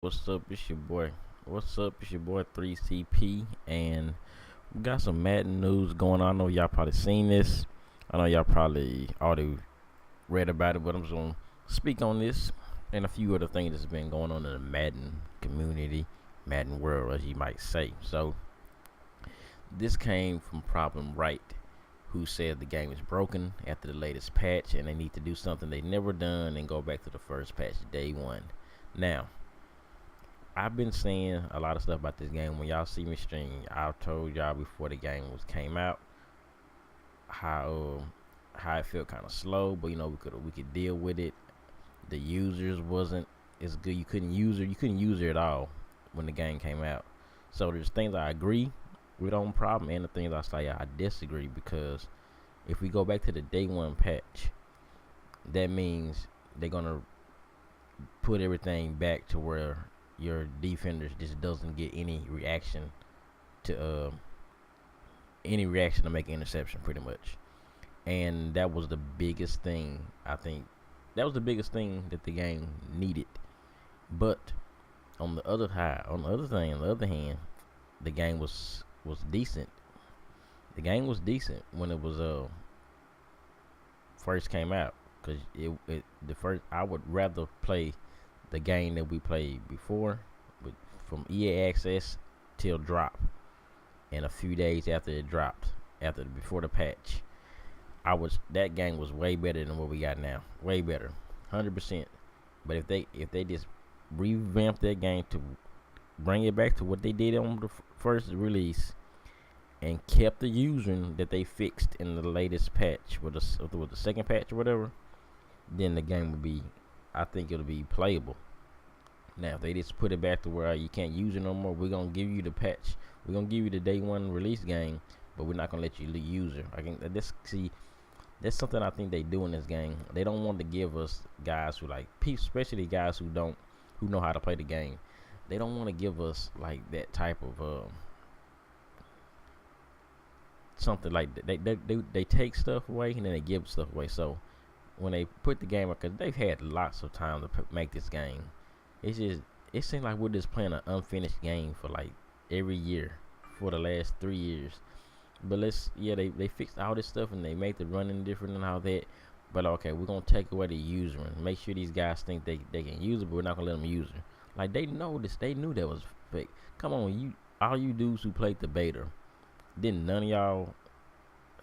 What's up? It's your boy. What's up? It's your boy 3CP, and we got some Madden news going on. I know y'all probably seen this. I know y'all probably already read about it, but I'm just gonna speak on this and a few other things that's been going on in the Madden community, Madden world, as you might say. So this came from Problem Right, who said the game is broken after the latest patch, and they need to do something they never done and go back to the first patch day one. Now, I've been saying a lot of stuff about this game. When y'all see me stream, I told y'all before the game came out how how it felt kind of slow, but we could deal with it. The users wasn't as good. You couldn't use it at all when the game came out. So there's things I agree with on problem, and the things I say I disagree, because if we go back to the day one patch, that means they're gonna put everything back to where your defenders just doesn't get to any reaction to make an interception, pretty much. And that was the biggest thing. I think that was the biggest thing that the game needed. But on the other hand, the game was decent. The game was decent when it was first came out, because it the first I would rather play the game that we played before, with, from EA Access till drop, and a few days after it dropped, before the patch. That game was way better than what we got now. Way better, 100%. But if they just revamp that game to bring it back to what they did on the first release, and kept the using that they fixed in the latest patch, with the second patch or whatever, then the game would be, I think it'll be playable. Now, if they just put it back to where you can't use it no more, we're gonna give you the patch. We're gonna give you the day one release game, but we're not gonna let you use it. I think that's something I think they do in this game. They don't want to give us guys who especially guys who know how to play the game. They don't want to give us like that type of something like that. They take stuff away and then they give stuff away. So when they put the game up, because they've had lots of time to make this game, it seems like we're just playing an unfinished game for like every year for the last 3 years. But they fixed all this stuff and they made the running different and all that. But okay, we're gonna take away the user and make sure these guys think they can use it, but we're not gonna let them use it. Like, they know this, they knew that was fake. Come on, all you dudes who played the beta, didn't none of y'all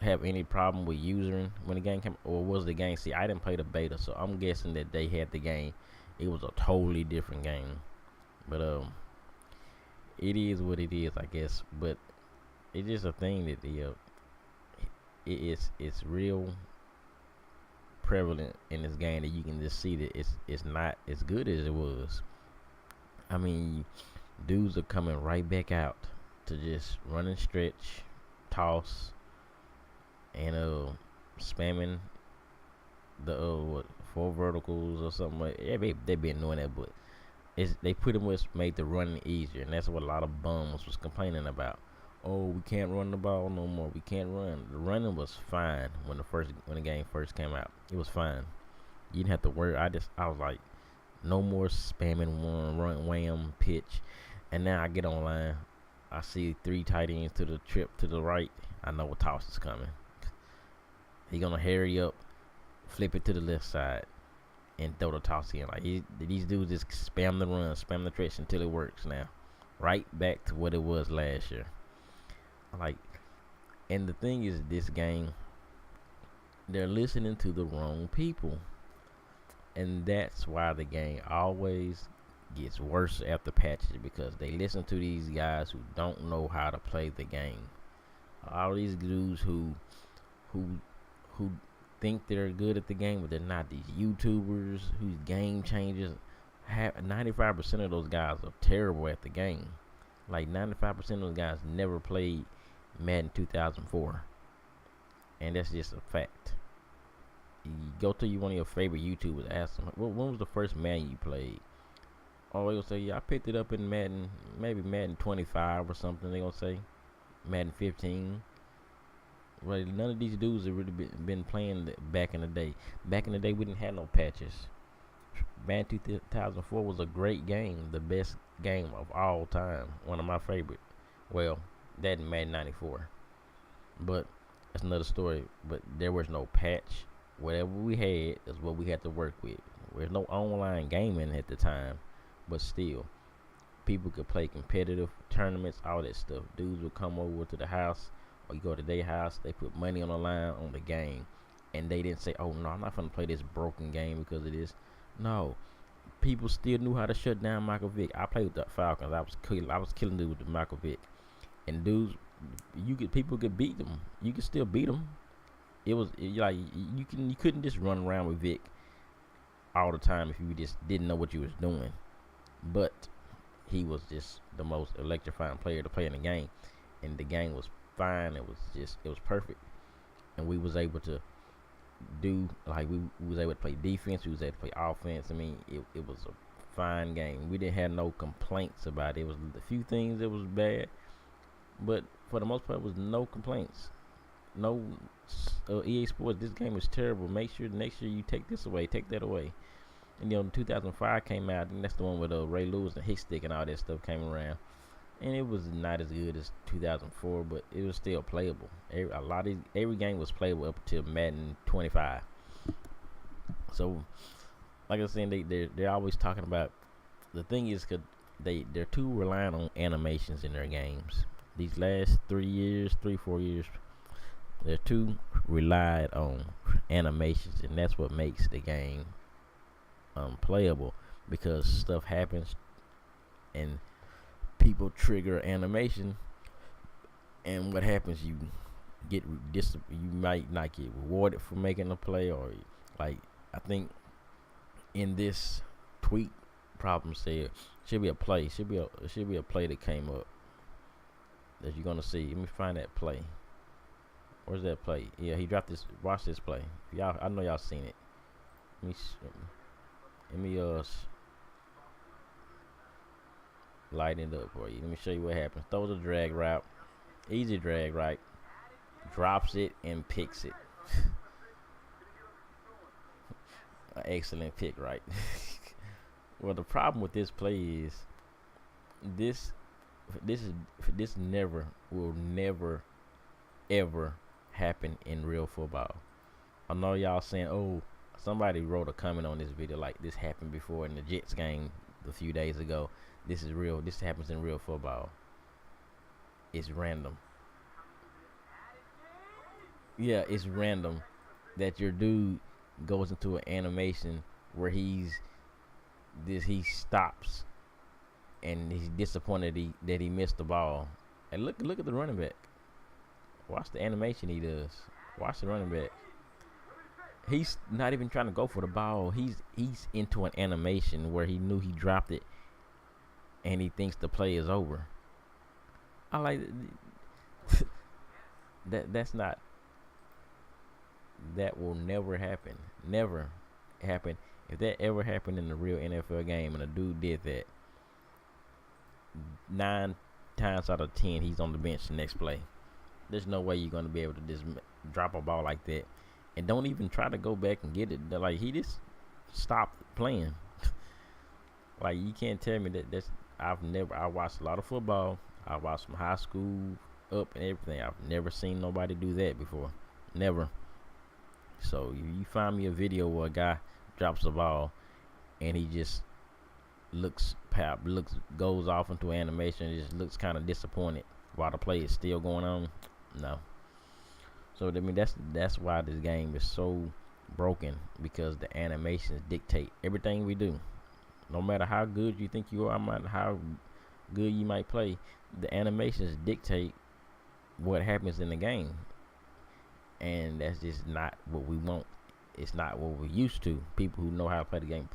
have any problem with using when the game came, or was the game? See, I didn't play the beta, so I'm guessing that they had the game. It was a totally different game, but it is what it is, I guess. But it's just a thing that it's real prevalent in this game, that you can just see that it's not as good as it was. I mean, dudes are coming right back out to just run and stretch, toss, and spamming the what, four verticals or something like. Yeah, they been doing that, but they pretty much made the running easier, and that's what a lot of bums was complaining about. Oh, we can't run the ball no more. We can't run. The running was fine when the game first came out. It was fine. You didn't have to worry. I was like, no more spamming one run wham pitch. And now I get online, I see three tight ends to the trip to the right. I know a toss is coming. He gonna hurry up, flip it to the left side, and throw the toss in. Like, these dudes just spam the run, spam the tricks until it works. Now, right back to what it was last year. Like, and the thing is, this game, they're listening to the wrong people, and that's why the game always gets worse after patches, because they listen to these guys who don't know how to play the game. All these dudes who who think they're good at the game, but they're not. These YouTubers who's game changers, 95% of those guys are terrible at the game. Like, 95% of those guys never played Madden 2004, and that's just a fact. You go to one of your favorite YouTubers, ask them, when was the first Madden you played? Oh, they'll say, yeah, I picked it up in Madden, maybe Madden 25 or something. They gonna say Madden 15. Well, none of these dudes have really been playing back in the day. Back in the day, we didn't have no patches. Madden 2004 was a great game, the best game of all time, one of my favorite. Well, that and Madden 94, but that's another story. But there was no patch. Whatever we had is what we had to work with. There's no online gaming at the time, but still, people could play competitive tournaments, all that stuff. Dudes would come over to the house, or you go to their house. They put money on the line on the game, and they didn't say, "Oh no, I'm not gonna play this broken game because of this." No, people still knew how to shut down Michael Vick. I played with the Falcons. I was killing dudes with Michael Vick, and dudes, people could beat them. You could still beat them. Like you couldn't just run around with Vick all the time if you just didn't know what you was doing. But he was just the most electrifying player to play in the game, and the game was fine. It was perfect, and we was able to do like we was able to play defense. We was able to play offense. I mean, it was a fine game. We didn't have no complaints about it. It was a few things that was bad, but for the most part, it was no complaints. No, EA Sports, this game is terrible. Make sure next year you take this away, take that away. And 2005 came out, and that's the one with Ray Lewis and Hickstick and all that stuff came around, and it was not as good as 2004, but it was still playable. Every game was playable up until Madden 25. So, like I was saying, they're always talking about. The thing is, cause they're too reliant on animations in their games. These last 4 years, they're too relied on animations, and that's what makes the game playable, because stuff happens and people trigger animation, and what happens, you might not get rewarded for making a play, or like I think in this tweet problem said should be a play that came up that you're gonna see. Let me find that play. Where's that play? Yeah, he dropped this. Watch this play. Y'all, I know y'all seen it. Let me lighten it up for you. Let me show you what happens. Throws a drag route, easy drag right, drops it and picks it. An excellent pick, right? Well, the problem with this play is this will never ever happen in real football. I know y'all saying, "Oh, somebody wrote a comment on this video like this happened before in the Jets game a few days ago." This is real. This happens in real football. It's random. Yeah, it's random that your dude goes into an animation where he stops and he's disappointed that he missed the ball. And look at the running back. Watch the animation he does. Watch the running back. He's not even trying to go for the ball. He's into an animation where he knew he dropped it, and he thinks the play is over. I like that. That will never happen. Never happen. If that ever happened in a real NFL game and a dude did that, 9 times out of 10 he's on the bench the next play. There's no way you're gonna be able to just drop a ball like that, and don't even try to go back and get it. Like, he just stopped playing. Like, you can't tell me that's. I watched a lot of football. I watched from high school up and everything. I've never seen nobody do that before. Never. So you find me a video where a guy drops the ball and he just goes off into animation and just looks kind of disappointed while the play is still going on. No. So I mean, that's why this game is so broken, because the animations dictate everything we do. No matter how good you think you are, how good you might play, the animations dictate what happens in the game, and that's just not what we want. It's not what we're used to. People who know how to play the game.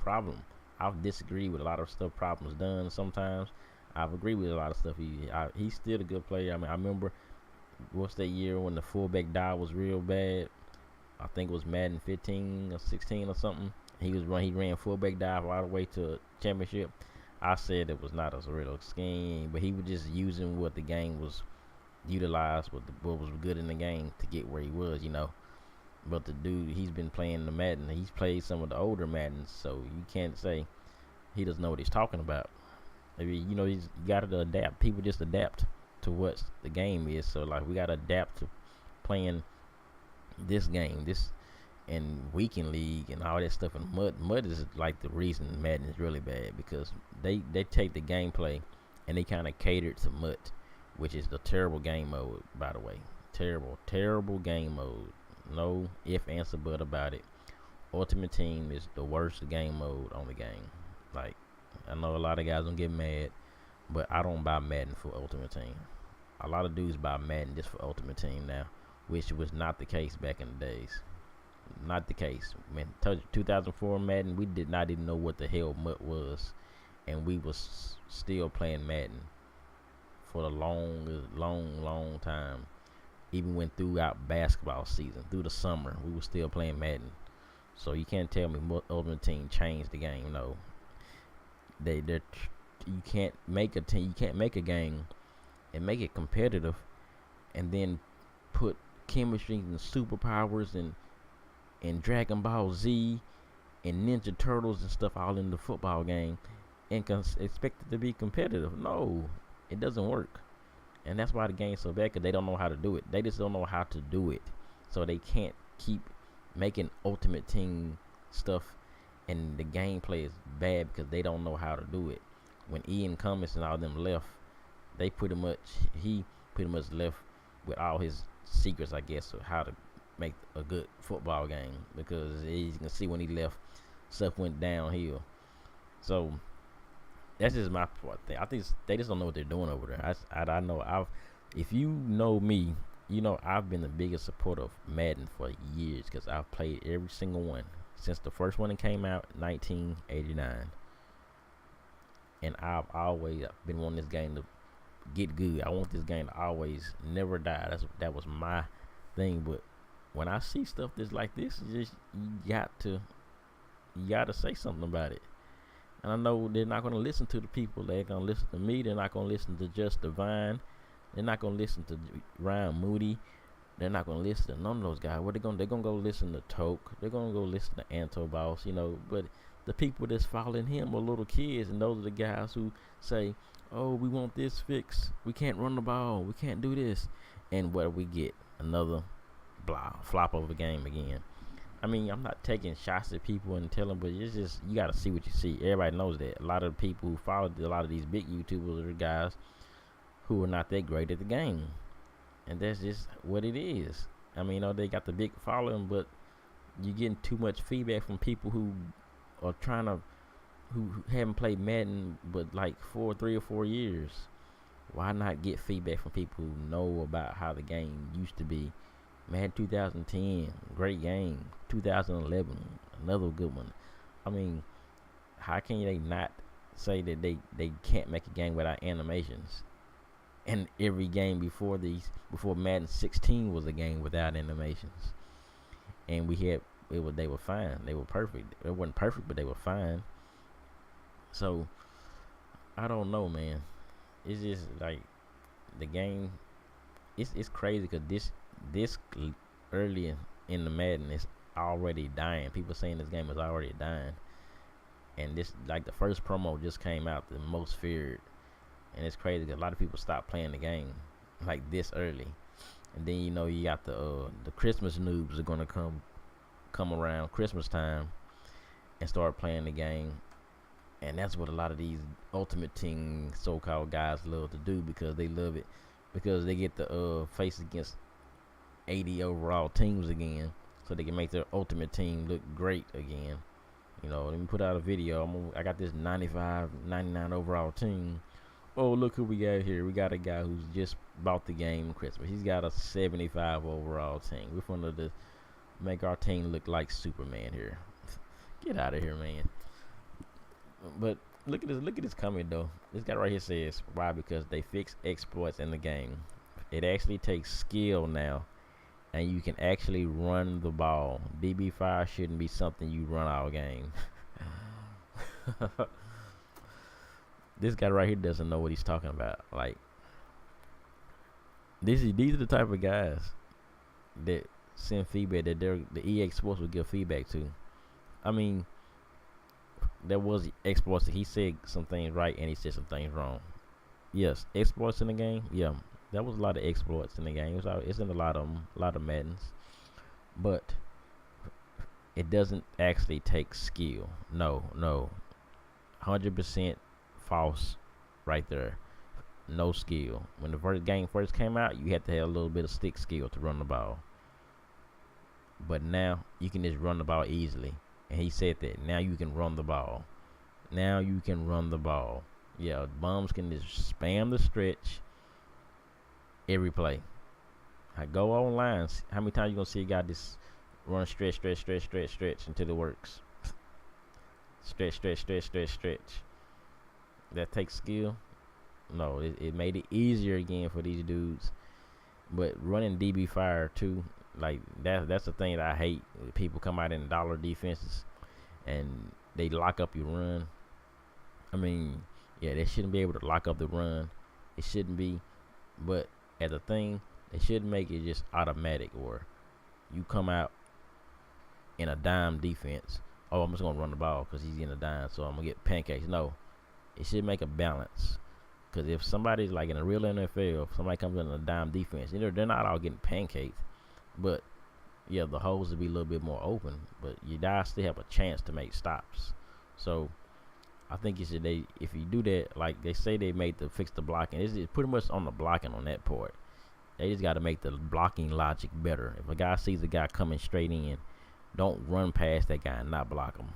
I've disagreed with a lot of stuff Problem's done sometimes. I've agreed with a lot of stuff. He's still a good player. I mean, I remember what's that year when the fullback dive was real bad. I think it was Madden 15 or 16 or something. He ran fullback dive all the way to a championship. I said it was not a real scheme, but he was just using what the game was utilized, what was good in the game to get where he was, But the dude, he's been playing the Madden. He's played some of the older Maddens, so you can't say he doesn't know what he's talking about. I mean, he's got to adapt. People just adapt to what the game is. So like, we got to adapt to playing this game, this and weekend league and all that stuff. And mud is like the reason Madden is really bad, because they take the gameplay and they kind of cater to mud, which is the terrible game mode, by the way. Terrible game mode. No if, answer, but about it. Ultimate Team is the worst game mode on the game. Like, I know a lot of guys don't get mad, but I don't buy Madden for Ultimate Team. A lot of dudes buy Madden just for Ultimate Team now, which was not the case back in the days. Not the case. Man, 2004 Madden, we did not even know what the hell MUT was, and we was still playing Madden for a long time. Even went throughout basketball season, through the summer, we were still playing Madden. So you can't tell me Ultimate Team changed the game. No, you can't make a team, you can't make a game and make it competitive, and then put chemistry and superpowers and Dragon Ball Z and Ninja Turtles and stuff all in the football game and expect it to be competitive. No, it doesn't work. And that's why the game's so bad, because they don't know how to do it. They just don't know how to do it. So they can't keep making Ultimate Team stuff, and the gameplay is bad because they don't know how to do it. When Ian Cummins and all them left, he pretty much left with all his secrets, I guess, of how to make a good football game, because as you can see, when he left, stuff went downhill. So that's just my thing. I think they just don't know what they're doing over there. I know. If you know me, I've been the biggest supporter of Madden for years, because I've played every single one since the first one that came out in 1989, and I've always been wanting this game to get good. I want this game to always never die. That was my thing. But when I see stuff that's like this, you got to say something about it. And I know they're not going to listen to the people. They're going to listen to me. They're not going to listen to Just Divine. They're not going to listen to Ryan Moody. They're not going to listen to none of those guys. What they're going to go listen to Toke. They're going to go listen to Antoboss, But the people that's following him are little kids, and those are the guys who say, "Oh, we want this fixed. We can't run the ball. We can't do this." And what we get? Another flop of a game again. I mean, I'm not taking shots at people and telling, but it's just, you got to see what you see. Everybody knows that. A lot of people who follow a lot of these big YouTubers are guys who are not that great at the game. And that's just what it is. I mean, they got the big following, but you're getting too much feedback from people who are who haven't played Madden but like 3 or 4 years. Why not get feedback from people who know about how the game used to be? Madden 2010, great game. 2011, another good one. I mean, how can they not say that they can't make a game without animations? And every game before Madden 16 was a game without animations. And they were fine. They were perfect. It wasn't perfect, but they were fine. So I don't know, man. It's just like the game. It's crazy, because this early in the Madden is already dying. People saying this game is already dying, and this, like, the first promo just came out, the most feared, and it's crazy because a lot of people stopped playing the game like this early. And then you got the Christmas noobs are gonna come around Christmas time and start playing the game, and that's what a lot of these Ultimate Team so-called guys love to do, because they love it, because they get the face against 80 overall teams again, so they can make their Ultimate Team look great again. Let me put out a video. I got this 95, 99 overall team. Oh, look who we got here. We got a guy who's just bought the game Christmas. He's got a 75 overall team. We're going to make our team look like Superman here. Get out of here, man. But look at this comment though. This guy right here says, why? Because they fix exploits in the game. It actually takes skill now, and you can actually run the ball. DB5 shouldn't be something you run all game. This guy right here doesn't know what he's talking about. Like, these are the type of guys that send feedback that the EA Sports would give feedback to. I mean, there was exploits that he said some things right and he said some things wrong. Yes, exploits in the game. Yeah, there was a lot of exploits in the game. It's in a lot of them, a lot of Maddens, but it doesn't actually take skill. No, no, 100% false, right there. No skill. When the first game first came out, you had to have a little bit of stick skill to run the ball. But now you can just run the ball easily. And he said that now you can run the ball. Now you can run the ball. Yeah, bums can just spam the stretch every play. I go online. How many times you gonna see a guy just run stretch until it works? Stretch. That takes skill. No, it made it easier again for these dudes. But running DB fire too, like that's the thing that I hate. People come out in dollar defenses and they lock up your run. I mean, yeah, they shouldn't be able to lock up the run. It shouldn't be. But as a thing, they should make it just automatic, or you come out in a dime defense. Oh, I'm just gonna run the ball because he's in a dime, so I'm gonna get pancakes. No, it should make a balance. Because if somebody's like in a real NFL, if somebody comes in a dime defense, they're not all getting pancaked. But yeah, the holes will be a little bit more open. But you guys still have a chance to make stops. So I think if you do that, like they say they made to fix the blocking, it's pretty much on the blocking on that part. They just got to make the blocking logic better. If a guy sees a guy coming straight in, don't run past that guy and not block him.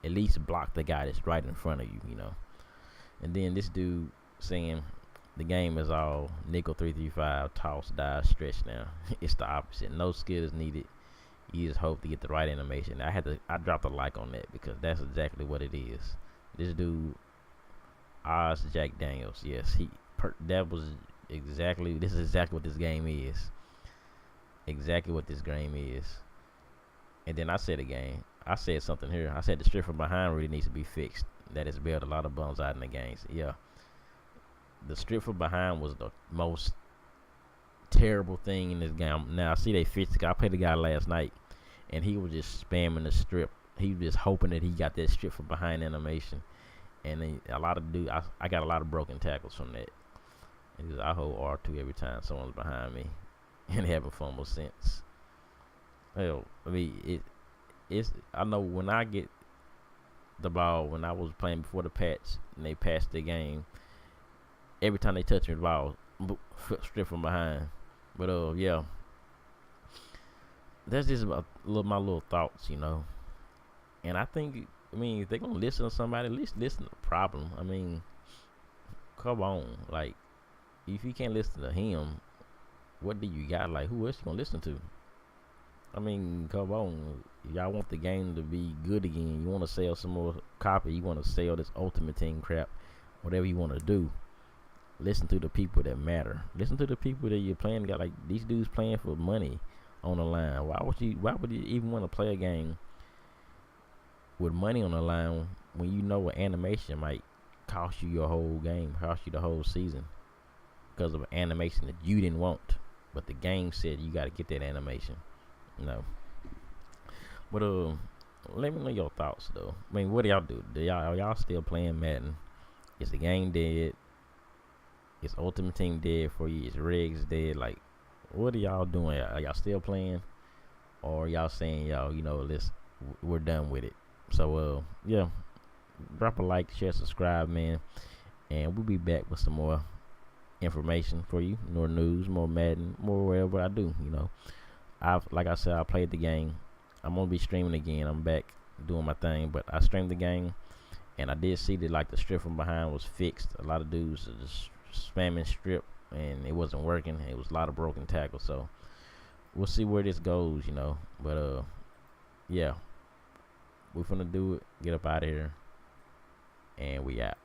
At least block the guy that's right in front of you, And then this dude saying the game is all nickel 3-3-5, toss, dive, stretch now. It's the opposite. No skill is needed. You just hope to get the right animation. I dropped a like on that because that's exactly what it is. This dude, Oz Jack Daniels, yes, this is exactly what this game is. Exactly what this game is. And then I said again, I said something here. I said the strip from behind really needs to be fixed. That has bailed a lot of bums out in the games. Yeah. The strip from behind was the most terrible thing in this game. Now, I see they fixed it. I played the guy last night, and he was just spamming the strip. He was just hoping that he got that strip from behind animation. And then a lot of dudes, I got a lot of broken tackles from that. And I hold R2 every time someone's behind me and having fumble sense. Hell, I mean, I know when I get the ball, when I was playing before the patch, and they passed the game, every time they touch me, the ball strip from behind. But yeah, that's just my little thoughts, And I think, if they're gonna listen to somebody, at least listen to the problem. I mean, come on, like if you can't listen to him, what do you got? Like, who else you gonna listen to? I mean, come on, y'all want the game to be good again. You want to sell some more copy. You want to sell this Ultimate Team crap. Whatever you want to do. Listen to the people that matter. Listen to the people that you're playing. Got like these dudes playing for money on the line. Why would you even want to play a game with money on the line when you know an animation might cost you your whole game, cost you the whole season because of an animation that you didn't want, but the game said you got to get that animation. But let me know your thoughts though. I mean, what do y'all do? Are y'all still playing Madden? Is the game dead? Is Ultimate Team dead for you? Is Regs dead? Like, what are y'all doing? Are y'all still playing? Or y'all saying, we're done with it? So, yeah. Drop a like, share, subscribe, man. And we'll be back with some more information for you. More news, more Madden, more whatever I do, like I said, I played the game. I'm going to be streaming again. I'm back doing my thing. But I streamed the game. And I did see that, the strip from behind was fixed. A lot of dudes are just spamming strip and it wasn't working. It was a lot of broken tackles, so we'll see where this goes, but yeah, we're finna do it, get up out of here, and we out.